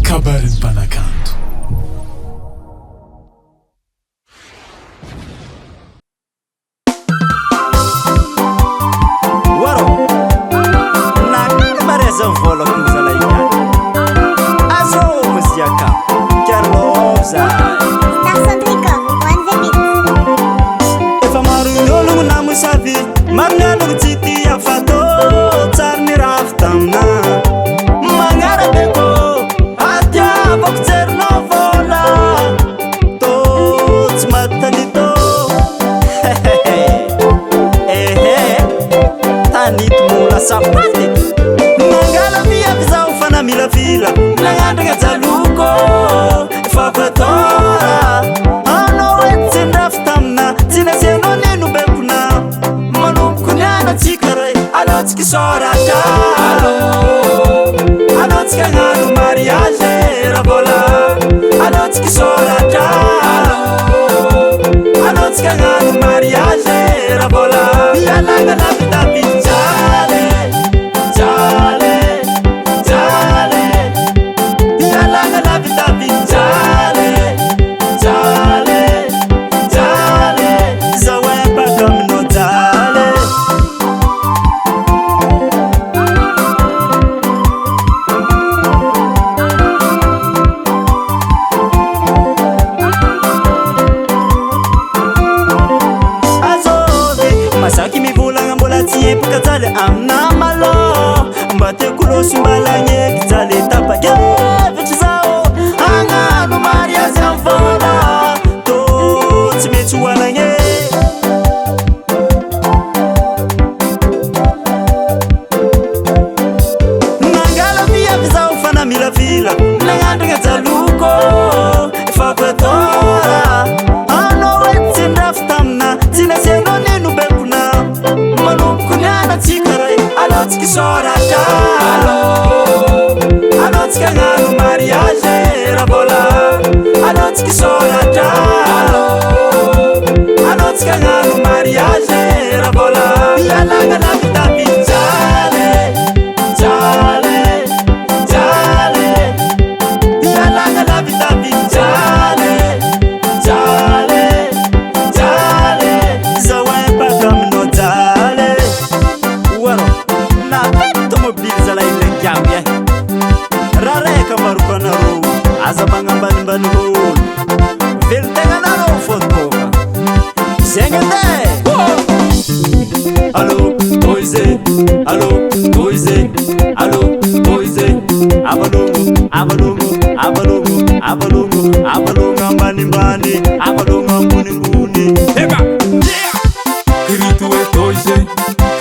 KABARON'NY MPANAKANTO. Waro, na mariage vola com zalaika. Azo musiaka, KER'LOVE zai. Efa maro ny ologno na mosavy magnano tsity afato tsara ny rafy tamina magnarabe ko atiavako jerinao vola tô tsy matanito ehe tanito mola sapaty mangala miavy zaho fa namilavila nagnandragna jaloko efa voatora anao etsy ny rafy tamina tsy nasenao nenobekona manomboko ny anatsika ray alotsika soratra alotsika hagnano mariage raha vola alotsika soratra alotsika hagnano mariage raha vola mialagna lavidavy jale jale jale mialagna lavidavy jale jale jale zaho empaka aminao jale azove masaky mivolagna mbola tsy empaka jaly amina malo mba tiako loso mbalagneky jaly tapakevitry zaho hagnano mariage amy vola tô tsy metsy hoanagne mangala miavy zaho fa namilavila nagnandragna jaloko efa voatora anao etsy ny rafy tamina tsy nasenao nenobekona manomboko ny anatsika ray alotsika soratra alotsika hagnano mariage raha vola alotsika soratra alotsika hagnano mariage raha vola mialagna lavidavy jale jale jale mialagna lavidavy jale jale jale zaho empaka aminao jale waro na tomobily zalahy lengiamby raha raika maroko anareo aza magnambanimbany olo velontegna anareo fotoka zegny ande allo toize allo toize allo toize abalongo abalongo abalongo abalongo abalongo ambanimbany abalongo ambonimbony eba Grito é toise,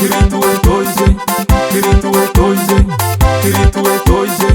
grito é toise, grito é toise, grito é toise.